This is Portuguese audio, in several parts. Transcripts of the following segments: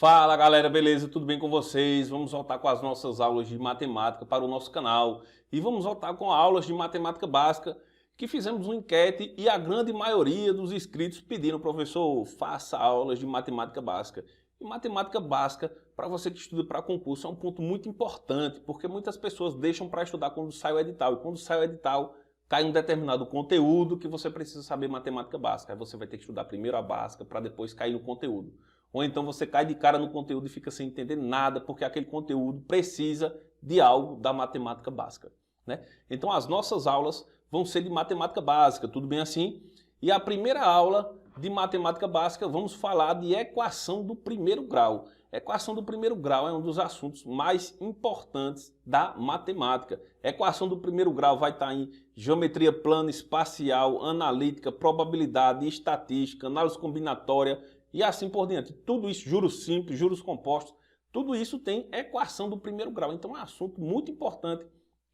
Fala galera, beleza? Tudo bem com vocês? Vamos voltar com as nossas aulas de matemática para o nosso canal. E vamos voltar com aulas de matemática básica, que fizemos uma enquete e a grande maioria dos inscritos pediram, professor, faça aulas de matemática básica. E matemática básica, para você que estuda para concurso, é um ponto muito importante, porque muitas pessoas deixam para estudar quando sai o edital. E quando sai o edital, cai um determinado conteúdo que você precisa saber matemática básica. Aí você vai ter que estudar primeiro a básica para depois cair no conteúdo. Ou então você cai de cara no conteúdo e fica sem entender nada, porque aquele conteúdo precisa de algo da matemática básica, né? Então as nossas aulas vão ser de matemática básica, tudo bem assim? E a primeira aula de matemática básica vamos falar de equação do primeiro grau. Equação do primeiro grau é um dos assuntos mais importantes da matemática. Equação do primeiro grau vai estar em geometria plana, espacial, analítica, probabilidade, estatística, análise combinatória, e assim por diante. Tudo isso, juros simples, juros compostos, tudo isso tem equação do primeiro grau. Então é um assunto muito importante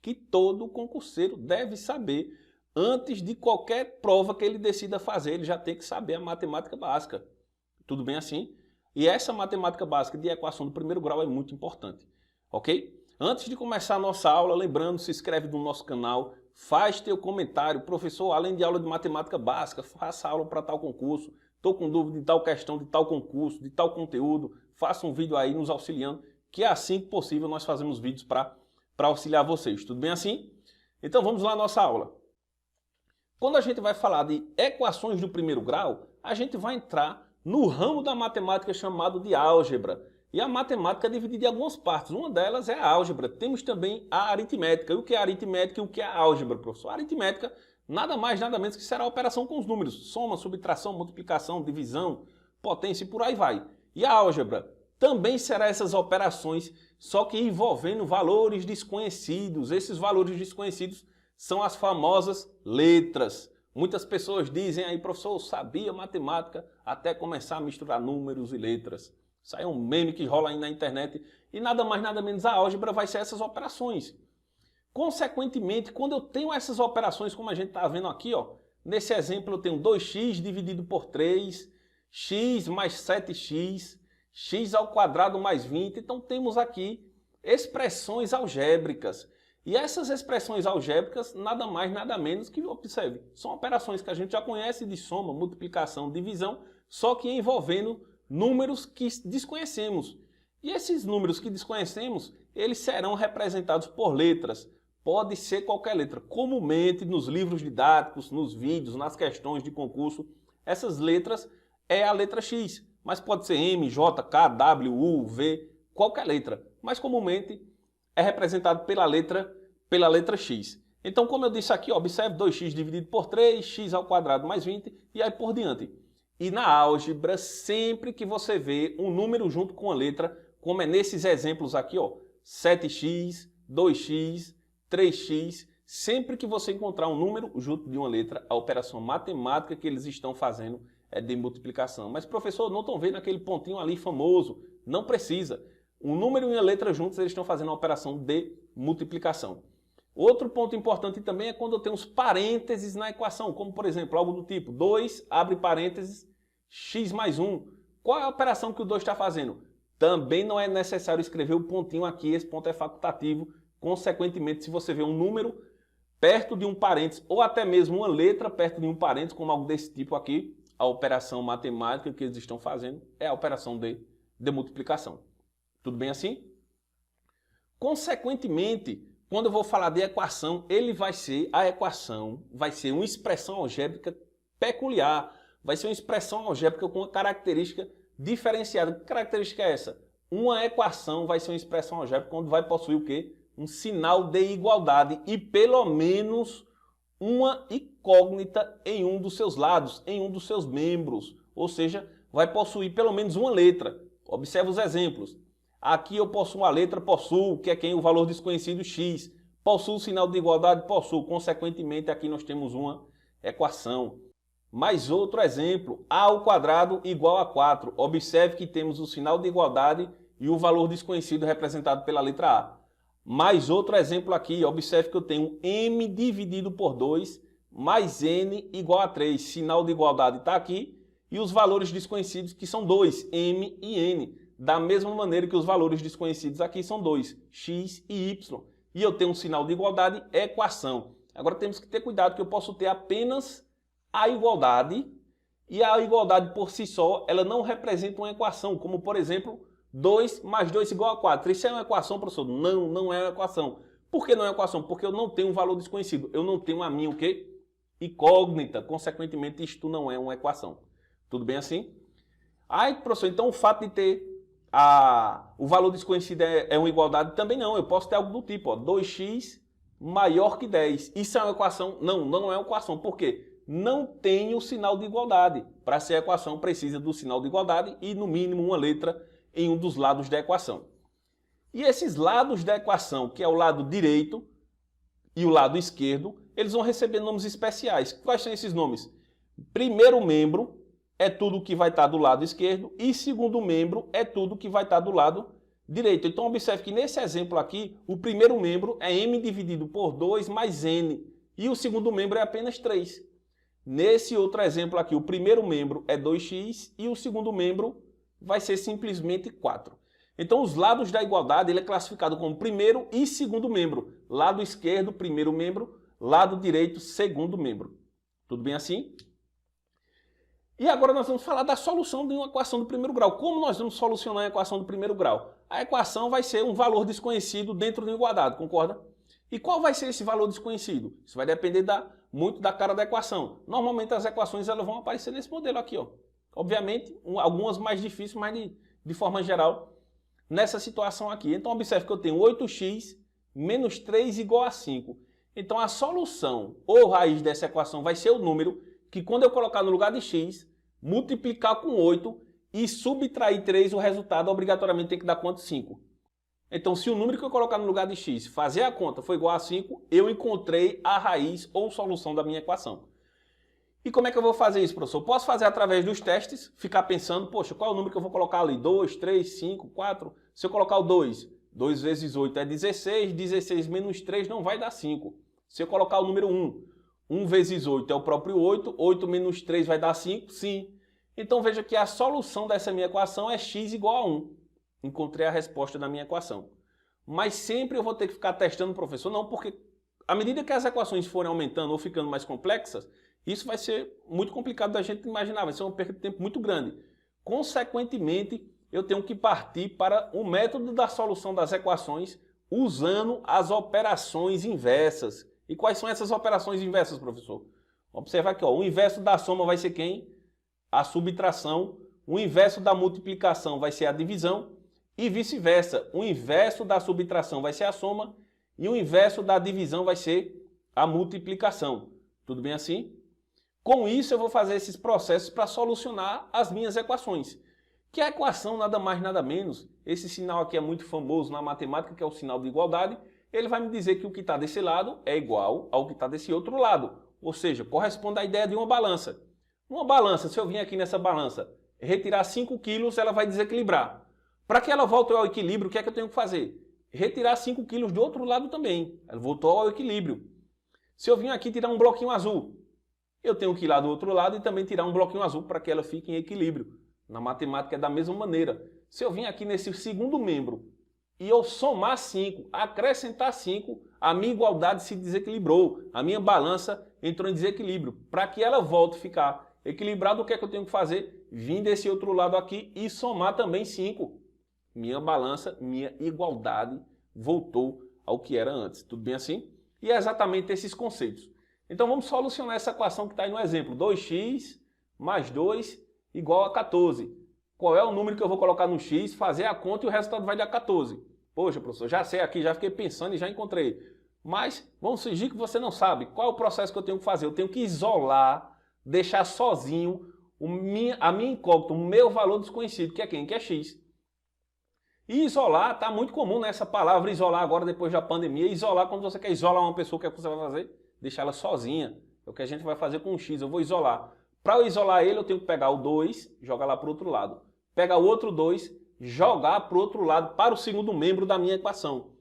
que todo concurseiro deve saber antes de qualquer prova que ele decida fazer. Ele já tem que saber a matemática básica. Tudo bem assim? E essa matemática básica de equação do primeiro grau é muito importante. Ok? Antes de começar a nossa aula, lembrando, se inscreve no nosso canal, faz teu comentário. Professor, além de aula de matemática básica, faça aula para tal concurso. Estou com dúvida de tal questão, de tal concurso, de tal conteúdo, faça um vídeo aí nos auxiliando, que é assim que possível nós fazemos vídeos para auxiliar vocês. Tudo bem assim? Então vamos lá à nossa aula. Quando a gente vai falar de equações do primeiro grau, a gente vai entrar no ramo da matemática chamado de álgebra. E a matemática é dividida em algumas partes. Uma delas é a álgebra. Temos também a aritmética. E o que é a aritmética e o que é a álgebra, professor? A aritmética nada mais, nada menos que será a operação com os números. Soma, subtração, multiplicação, divisão, potência e por aí vai. E a álgebra também será essas operações, só que envolvendo valores desconhecidos. Esses valores desconhecidos são as famosas letras. Muitas pessoas dizem aí, professor, eu sabia matemática até começar a misturar números e letras. Isso aí é um meme que rola aí na internet. E nada mais, nada menos a álgebra vai ser essas operações. Consequentemente, quando eu tenho essas operações, como a gente está vendo aqui, ó, nesse exemplo eu tenho 2x dividido por 3, x mais 7x, x ao quadrado mais 20. Então temos aqui expressões algébricas. E essas expressões algébricas, nada mais, nada menos que, observe, são operações que a gente já conhece de soma, multiplicação, divisão, só que envolvendo números que desconhecemos. E esses números que desconhecemos, eles serão representados por letras. Pode ser qualquer letra. Comumente, nos livros didáticos, nos vídeos, nas questões de concurso, essas letras é a letra X. Mas pode ser M, J, K, W, U, V, qualquer letra. Mas comumente é representado pela letra X. Então, como eu disse aqui, observe 2x dividido por 3, x ao quadrado mais 20 e aí por diante. E na álgebra, sempre que você vê um número junto com a letra, como é nesses exemplos aqui, ó, 7x, 2x, 3x, sempre que você encontrar um número junto de uma letra, a operação matemática que eles estão fazendo é de multiplicação. Mas, professor, não estão vendo aquele pontinho ali famoso? Não precisa. Um número e uma letra juntos, eles estão fazendo a operação de multiplicação. Outro ponto importante também é quando eu tenho os parênteses na equação, como, por exemplo, algo do tipo 2, abre parênteses, x mais 1. Qual é a operação que o 2 está fazendo? Também não é necessário escrever o pontinho aqui, esse ponto é facultativo. Consequentemente, se você vê um número perto de um parênteses ou até mesmo uma letra perto de um parênteses, como algo desse tipo aqui, a operação matemática que eles estão fazendo é a operação de multiplicação. Tudo bem assim? Consequentemente, quando eu vou falar de equação, a equação vai ser uma expressão algébrica peculiar, vai ser uma expressão algébrica com uma característica diferenciada. Que característica é essa? Uma equação vai ser uma expressão algébrica quando vai possuir o quê? Um sinal de igualdade e pelo menos uma incógnita em um dos seus lados, em um dos seus membros. Ou seja, vai possuir pelo menos uma letra. Observe os exemplos. Aqui eu possuo uma letra, possuo, que é quem? O valor desconhecido x. Possuo o sinal de igualdade, possuo. Consequentemente, aqui nós temos uma equação. Mais outro exemplo, a ao quadrado igual a 4. Observe que temos o sinal de igualdade e o valor desconhecido representado pela letra A. Mais outro exemplo aqui, observe que eu tenho m dividido por 2 mais n igual a 3. Sinal de igualdade está aqui e os valores desconhecidos que são 2, m e n. da mesma maneira que os valores desconhecidos aqui são dois, x e y. E eu tenho um sinal de igualdade, equação. Agora temos que ter cuidado que eu posso ter apenas a igualdade, e a igualdade por si só, ela não representa uma equação, como por exemplo, 2 mais 2 igual a 4. Isso é uma equação, professor? Não, não é uma equação. Por que não é uma equação? Porque eu não tenho um valor desconhecido. Eu não tenho a minha o quê? Incógnita. Consequentemente, isto não é uma equação. Tudo bem assim? Aí, professor, então o fato de ter o valor desconhecido é uma igualdade? Também não. Eu posso ter algo do tipo, ó, 2x maior que 10. Isso é uma equação? Não, não é uma equação. Por quê? Não tem o sinal de igualdade. Para ser equação, precisa do sinal de igualdade e, no mínimo, uma letra em um dos lados da equação. E esses lados da equação, que é o lado direito e o lado esquerdo, eles vão receber nomes especiais. Quais são esses nomes? Primeiro membro é tudo que vai estar do lado esquerdo e segundo membro é tudo que vai estar do lado direito. Então, observe que nesse exemplo aqui, o primeiro membro é m dividido por 2 mais n e o segundo membro é apenas 3. Nesse outro exemplo aqui, o primeiro membro é 2x e o segundo membro vai ser simplesmente 4. Então, os lados da igualdade ele é classificado como primeiro e segundo membro. Lado esquerdo, primeiro membro, lado direito, segundo membro. Tudo bem assim? E agora nós vamos falar da solução de uma equação do primeiro grau. Como nós vamos solucionar a equação do primeiro grau? A equação vai ser um valor desconhecido dentro de uma igualdade, concorda? E qual vai ser esse valor desconhecido? Isso vai depender muito da cara da equação. Normalmente as equações elas vão aparecer nesse modelo aqui, ó. Obviamente, algumas mais difíceis, mas de forma geral, nessa situação aqui. Então, observe que eu tenho 8x menos 3 igual a 5. Então, a solução ou raiz dessa equação vai ser o número que, quando eu colocar no lugar de x, multiplicar com 8 e subtrair 3, o resultado obrigatoriamente tem que dar quanto? 5. Então, se o número que eu colocar no lugar de x, fazer a conta, for igual a 5, eu encontrei a raiz ou solução da minha equação. E como é que eu vou fazer isso, professor? Posso fazer através dos testes, ficar pensando, poxa, qual é o número que eu vou colocar ali? 2, 3, 5, 4? Se eu colocar o 2, 2 vezes 8 é 16, 16 menos 3 não vai dar 5. Se eu colocar o número 1, 1 vezes 8 é o próprio 8, 8 menos 3 vai dar 5? Sim. Então veja que a solução dessa minha equação é x igual a 1. Encontrei a resposta da minha equação. Mas sempre eu vou ter que ficar testando, professor? Não, porque à medida que as equações forem aumentando ou ficando mais complexas, isso vai ser muito complicado da gente imaginar, vai ser uma perda de tempo muito grande. Consequentemente, eu tenho que partir para o método da solução das equações usando as operações inversas. E quais são essas operações inversas, professor? Observa aqui, ó, o inverso da soma vai ser quem? A subtração. O inverso da multiplicação vai ser a divisão. E vice-versa, o inverso da subtração vai ser a soma e o inverso da divisão vai ser a multiplicação. Tudo bem assim? Com isso, eu vou fazer esses processos para solucionar as minhas equações. Que a equação nada mais nada menos, esse sinal aqui é muito famoso na matemática, que é o sinal de igualdade, ele vai me dizer que o que está desse lado é igual ao que está desse outro lado. Ou seja, corresponde à ideia de uma balança. Uma balança, se eu vim aqui nessa balança, retirar 5 quilos, ela vai desequilibrar. Para que ela volte ao equilíbrio, o que é que eu tenho que fazer? Retirar 5 quilos do outro lado também. Ela voltou ao equilíbrio. Se eu vim aqui tirar um bloquinho azul, eu tenho que ir lá do outro lado e também tirar um bloquinho azul para que ela fique em equilíbrio. Na matemática é da mesma maneira. Se eu vim aqui nesse segundo membro e eu somar 5, acrescentar 5, a minha igualdade se desequilibrou. A minha balança entrou em desequilíbrio. Para que ela volte a ficar equilibrada, o que é que eu tenho que fazer? Vim desse outro lado aqui e somar também 5. Minha balança, minha igualdade voltou ao que era antes. Tudo bem assim? E é exatamente esses conceitos. Então vamos solucionar essa equação que está aí no exemplo. 2x mais 2 igual a 14. Qual é o número que eu vou colocar no x, fazer a conta e o resultado vai dar 14. Poxa, professor, já sei aqui, já fiquei pensando e já encontrei. Mas vamos fingir que você não sabe. Qual é o processo que eu tenho que fazer? Eu tenho que isolar, deixar sozinho a minha incógnita, o meu valor desconhecido, que é quem? Que é x. E isolar, está muito comum nessa palavra isolar agora depois da pandemia. Isolar, quando você quer isolar uma pessoa, o que é que você vai fazer? Deixar ela sozinha. É o que a gente vai fazer com o x, eu vou isolar. Para eu isolar ele, eu tenho que pegar o 2, jogar lá para o outro lado. Pegar o outro 2, jogar para o outro lado, para o segundo membro da minha equação.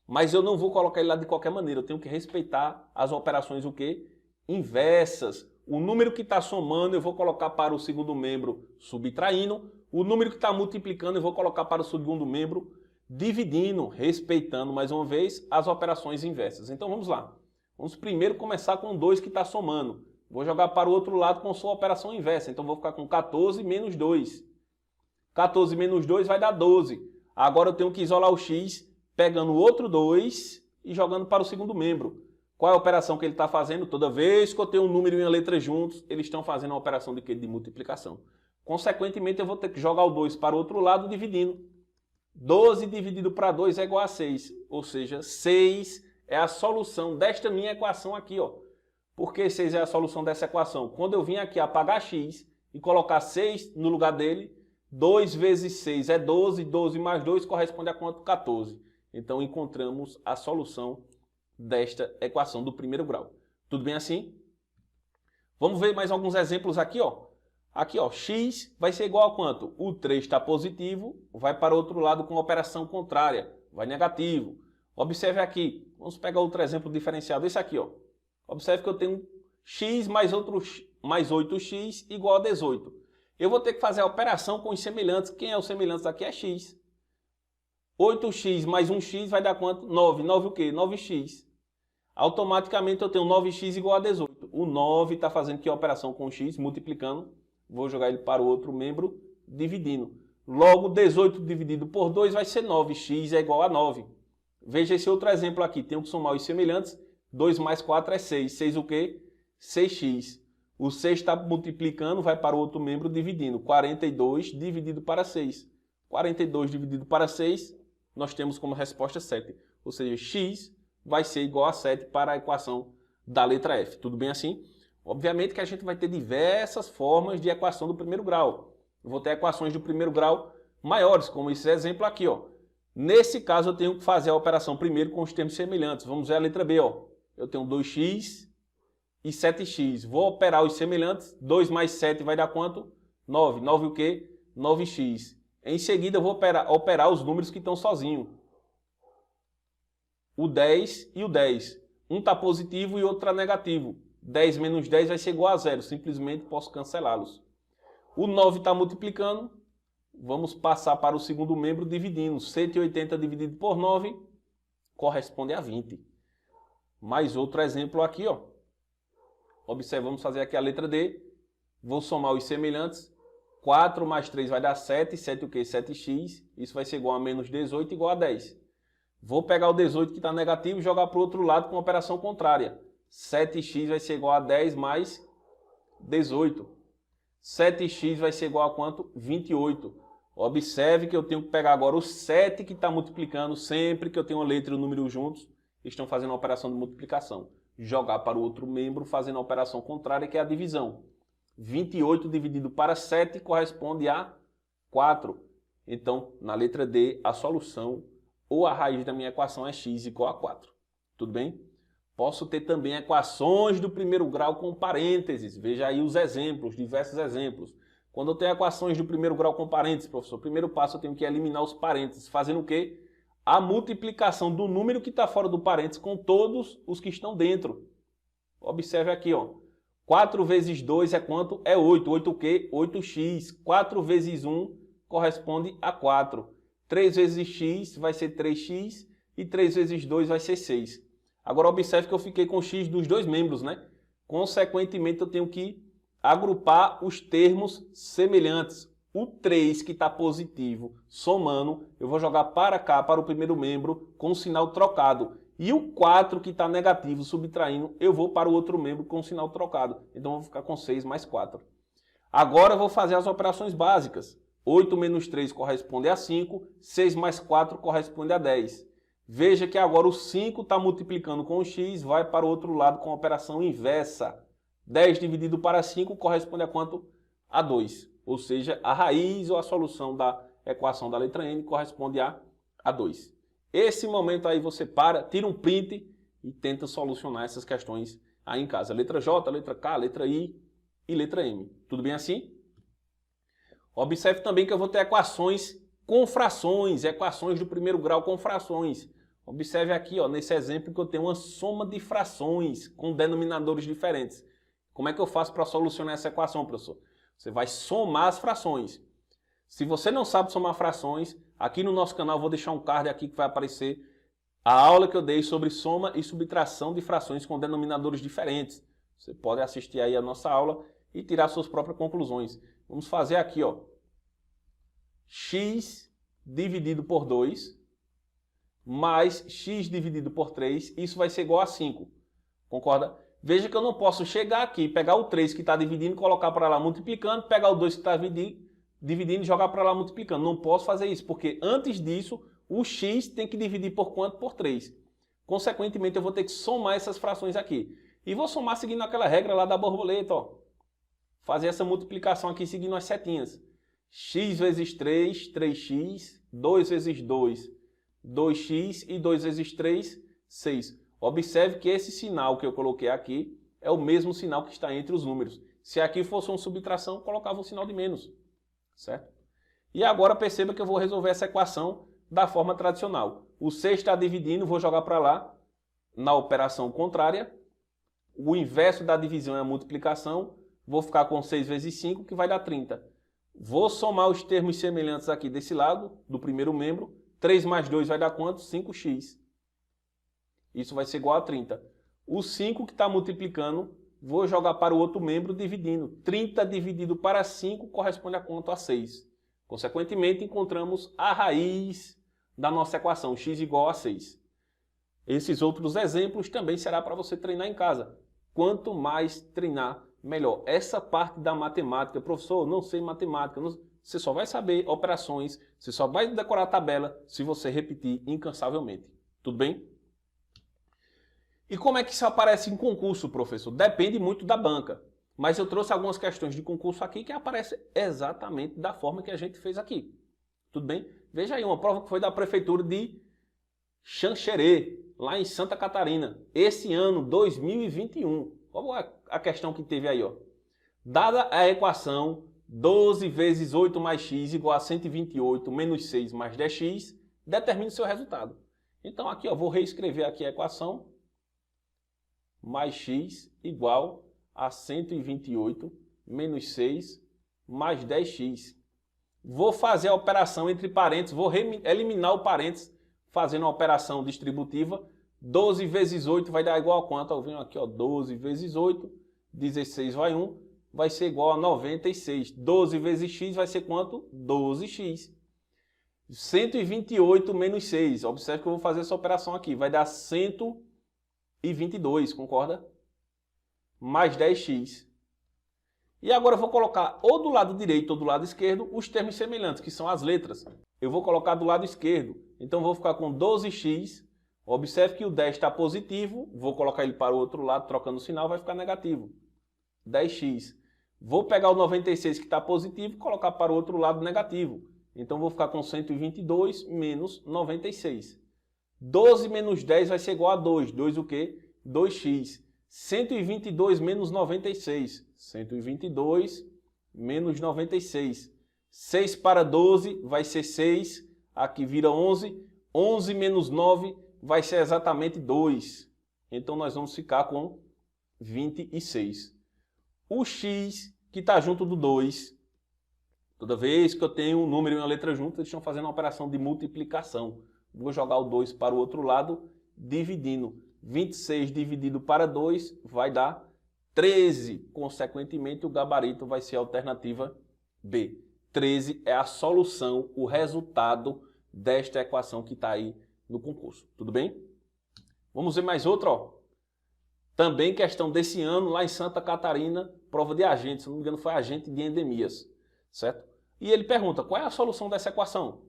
Mas eu não vou colocar ele lá de qualquer maneira, eu tenho que respeitar as operações o quê? Inversas. O número que está somando eu vou colocar para o segundo membro subtraindo. O número que está multiplicando eu vou colocar para o segundo membro dividindo, respeitando mais uma vez as operações inversas. Então vamos lá. Vamos primeiro começar com 2 que está somando. Vou jogar para o outro lado com sua operação inversa. Então vou ficar com 14 menos 2. 14 menos 2 vai dar 12. Agora eu tenho que isolar o x pegando o outro 2 e jogando para o segundo membro. Qual é a operação que ele está fazendo? Toda vez que eu tenho um número e uma letra juntos, eles estão fazendo uma operação de quê? De multiplicação. Consequentemente, eu vou ter que jogar o 2 para o outro lado dividindo. 12 dividido para 2 é igual a 6. Ou seja, 6 é a solução desta minha equação aqui, ó. Por que 6 é a solução dessa equação? Quando eu vim aqui apagar x e colocar 6 no lugar dele, 2 vezes 6 é 12, 12 mais 2 corresponde a quanto? 14. Então, encontramos a solução desta equação do primeiro grau. Tudo bem assim? Vamos ver mais alguns exemplos aqui, ó. Aqui, ó, x vai ser igual a quanto? O 3 está positivo, vai para o outro lado com operação contrária, vai negativo. Observe aqui, vamos pegar outro exemplo diferenciado, esse aqui, ó. Observe que eu tenho x mais 8x igual a 18. Eu vou ter que fazer a operação com os semelhantes. Quem é o semelhante aqui é x. 8x mais 1x vai dar quanto? 9. 9 o quê? 9x. Automaticamente eu tenho 9x igual a 18. O 9 está fazendo que a operação com x, multiplicando. Vou jogar ele para o outro membro, dividindo. Logo, 18 dividido por 2 vai ser 9. X é igual a 9. Veja esse outro exemplo aqui. Tenho que somar os semelhantes. 2 mais 4 é 6. 6 o quê? 6x. O 6 está multiplicando, vai para o outro membro dividindo. 42 dividido para 6. 42 dividido para 6, nós temos como resposta 7. Ou seja, x vai ser igual a 7 para a equação da letra F. Tudo bem assim? Obviamente que a gente vai ter diversas formas de equação do primeiro grau. Eu vou ter equações do primeiro grau maiores, como esse exemplo aqui, ó. Nesse caso, eu tenho que fazer a operação primeiro com os termos semelhantes. Vamos ver a letra B, ó. Eu tenho 2x e 7x. Vou operar os semelhantes. 2 mais 7 vai dar quanto? 9. 9 o quê? 9x. Em seguida, eu vou operar os números que estão sozinhos. O 10 e o 10. Um está positivo e outro está negativo. 10 menos 10 vai ser igual a 0. Simplesmente posso cancelá-los. O 9 está multiplicando. Vamos passar para o segundo membro dividindo. 180 dividido por 9 corresponde a 20. Mais outro exemplo aqui, ó. Observe, vamos fazer aqui a letra D. Vou somar os semelhantes. 4 mais 3 vai dar 7. 7 o quê? 7x. Isso vai ser igual a menos 18 igual a 10. Vou pegar o 18 que está negativo e jogar para o outro lado com operação contrária. 7x vai ser igual a 10 mais 18. 7x vai ser igual a quanto? 28. Observe que eu tenho que pegar agora o 7 que está multiplicando. Sempre que eu tenho uma letra e um número juntos, estão fazendo a operação de multiplicação. Jogar para o outro membro fazendo a operação contrária, que é a divisão. 28 dividido para 7 corresponde a 4. Então, na letra D, a solução ou a raiz da minha equação é x igual a 4. Tudo bem? Posso ter também equações do primeiro grau com parênteses. Veja aí os exemplos, diversos exemplos. Quando eu tenho equações do primeiro grau com parênteses, professor, primeiro passo eu tenho que eliminar os parênteses. Fazendo o quê? A multiplicação do número que está fora do parênteses com todos os que estão dentro. Observe aqui, ó. 4 vezes 2 é quanto? É 8. 8 o quê? 8x. 4 vezes 1 corresponde a 4. 3 vezes x vai ser 3x e 3 vezes 2 vai ser 6. Agora observe que eu fiquei com x dos dois membros, né? Consequentemente, eu tenho que agrupar os termos semelhantes. O 3 que está positivo, somando, eu vou jogar para cá, para o primeiro membro, com o sinal trocado. E o 4 que está negativo, subtraindo, eu vou para o outro membro com o sinal trocado. Então, eu vou ficar com 6 mais 4. Agora, eu vou fazer as operações básicas. 8 menos 3 corresponde a 5, 6 mais 4 corresponde a 10. Veja que agora o 5 está multiplicando com o x, vai para o outro lado com a operação inversa. 10 dividido para 5 corresponde a quanto? A 2. Ou seja, a raiz ou a solução da equação da letra N corresponde a 2. Esse momento aí você para, tira um print e tenta solucionar essas questões aí em casa. Letra J, letra K, letra I e letra M. Tudo bem assim? Observe também que eu vou ter equações com frações, equações do primeiro grau com frações. Observe aqui, ó, nesse exemplo que eu tenho uma soma de frações com denominadores diferentes. Como é que eu faço para solucionar essa equação, professor? Você vai somar as frações. Se você não sabe somar frações, aqui no nosso canal eu vou deixar um card aqui que vai aparecer a aula que eu dei sobre soma e subtração de frações com denominadores diferentes. Você pode assistir aí a nossa aula e tirar suas próprias conclusões. Vamos fazer aqui, ó, x dividido por 2 mais x dividido por 3, isso vai ser igual a 5. Concorda? Veja que eu não posso chegar aqui, pegar o 3 que está dividindo, colocar para lá multiplicando, pegar o 2 que está dividindo e jogar para lá multiplicando. Não posso fazer isso, porque antes disso, o x tem que dividir por quanto? Por 3. Consequentemente, eu vou ter que somar essas frações aqui. E vou somar seguindo aquela regra lá da borboleta, ó. Fazer essa multiplicação aqui seguindo as setinhas. X vezes 3, 3x, 2 vezes 2, 2x e 2 vezes 3, 6. Observe que esse sinal que eu coloquei aqui é o mesmo sinal que está entre os números. Se aqui fosse uma subtração, eu colocava um sinal de menos, certo? E agora perceba que eu vou resolver essa equação da forma tradicional. O 6 está dividindo, vou jogar para lá, na operação contrária. O inverso da divisão é a multiplicação. Vou ficar com 6 vezes 5, que vai dar 30. Vou somar os termos semelhantes aqui desse lado, do primeiro membro. 3 mais 2 vai dar quanto? 5x. Isso vai ser igual a 30. O 5 que está multiplicando, vou jogar para o outro membro dividindo. 30 dividido para 5 corresponde a quanto? A 6. Consequentemente, encontramos a raiz da nossa equação, x igual a 6. Esses outros exemplos também será para você treinar em casa. Quanto mais treinar, melhor. Essa parte da matemática, professor, não sei matemática, você só vai saber operações, você só vai decorar a tabela se você repetir incansavelmente. Tudo bem? E como é que isso aparece em concurso, professor? Depende muito da banca. Mas eu trouxe algumas questões de concurso aqui que aparecem exatamente da forma que a gente fez aqui. Tudo bem? Veja aí, uma prova que foi da prefeitura de Xanxerê, lá em Santa Catarina. Esse ano, 2021. Qual é a questão que teve aí, ó? Dada a equação 12 vezes 8 mais x igual a 128 menos 6 mais 10x, determine o seu resultado. Então aqui, ó, vou reescrever aqui a equação. Mais x igual a 128 menos 6 mais 10x. Vou fazer a operação entre parênteses, vou eliminar o parênteses fazendo a operação distributiva. 12 vezes 8 vai dar igual a quanto? Eu venho aqui, ó, 12 vezes 8, 16 vai 1, vai ser igual a 96. 12 vezes x vai ser quanto? 12x. 128 menos 6, observe que eu vou fazer essa operação aqui, vai dar 122, concorda? Mais 10x. E agora eu vou colocar ou do lado direito ou do lado esquerdo os termos semelhantes, que são as letras. Eu vou colocar do lado esquerdo, então vou ficar com 12x. Observe que o 10 está positivo, vou colocar ele para o outro lado, trocando o sinal, vai ficar negativo. 10x. Vou pegar o 96 que está positivo e colocar para o outro lado negativo. Então vou ficar com 122 menos 96. 12 menos 10 vai ser igual a 2. 2 o quê? 2x. 122 menos 96. 122 menos 96. 6 para 12 vai ser 6. Aqui vira 11. 11 menos 9 vai ser exatamente 2. Então nós vamos ficar com 26. O x que está junto do 2, toda vez que eu tenho um número e uma letra juntas, eles estão fazendo uma operação de multiplicação. Vou jogar o 2 para o outro lado, dividindo. 26 dividido para 2 vai dar 13. Consequentemente, o gabarito vai ser a alternativa B. 13 é a solução, o resultado desta equação que está aí no concurso. Tudo bem? Vamos ver mais outra, ó. Também questão desse ano, lá em Santa Catarina, prova de agente, se não me engano foi agente de endemias, certo? E ele pergunta, qual é a solução dessa equação?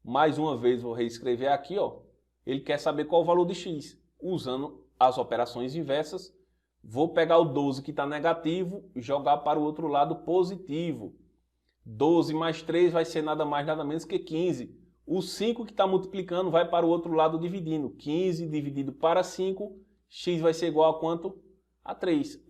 Mais uma vez, vou reescrever aqui, ó. Ele quer saber qual o valor de x. Usando as operações inversas, vou pegar o 12 que está negativo e jogar para o outro lado positivo. 12 mais 3 vai ser nada mais, nada menos que 15. O 5 que está multiplicando vai para o outro lado dividindo. 15 dividido para 5, x vai ser igual a quanto? A 3.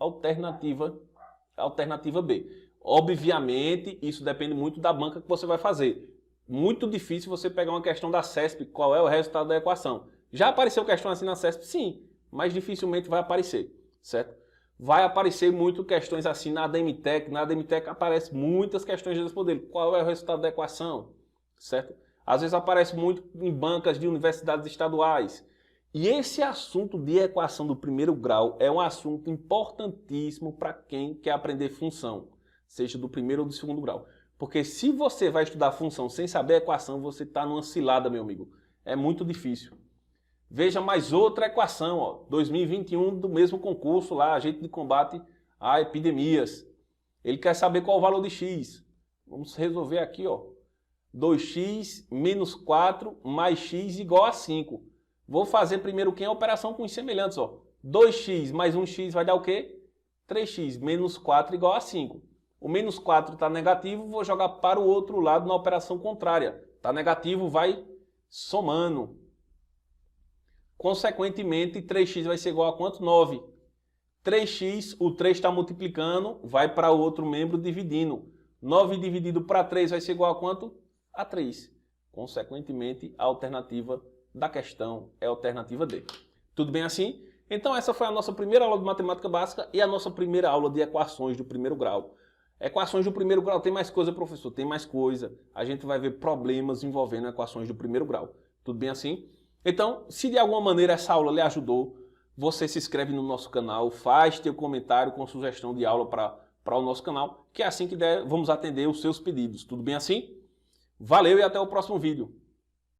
Alternativa B. Obviamente, isso depende muito da banca que você vai fazer. Muito difícil você pegar uma questão da CESP, qual é o resultado da equação. Já apareceu questão assim na CESP? Sim, mas dificilmente vai aparecer, certo? vai aparecer muito questões assim na ADM-TEC. Na ADM-TEC aparecem muitas questões de responder. Qual é o resultado da equação? Certo? Às vezes aparece muito em bancas de universidades estaduais. E esse assunto de equação do primeiro grau é um assunto importantíssimo para quem quer aprender função, seja do primeiro ou do segundo grau. Porque se você vai estudar função sem saber a equação, você está numa cilada, meu amigo. É muito difícil. Veja mais outra equação, ó, 2021 do mesmo concurso lá, agente de combate a epidemias. Ele quer saber qual é o valor de x. Vamos resolver aqui, ó. 2x menos 4 mais x igual a 5. Vou fazer primeiro quem? A operação com os semelhantes, ó. 2x mais 1x vai dar o quê? 3x menos 4 igual a 5. O menos 4 está negativo, vou jogar para o outro lado na operação contrária. Está negativo, vai somando. Consequentemente, 3x vai ser igual a quanto? 9. 3x, o 3 está multiplicando, vai para o outro membro dividindo. 9 dividido para 3 vai ser igual a quanto? A 3. Consequentemente, a alternativa da questão é a alternativa D. Tudo bem assim? Então essa foi a nossa primeira aula de matemática básica e a nossa primeira aula de equações do primeiro grau. Equações do primeiro grau tem mais coisa, professor? Tem mais coisa. A gente vai ver problemas envolvendo equações do primeiro grau. Tudo bem assim? Então, se de alguma maneira essa aula lhe ajudou, você se inscreve no nosso canal, faz teu comentário com sugestão de aula para o nosso canal, que é assim que der, vamos atender os seus pedidos. Tudo bem assim? Valeu e até o próximo vídeo.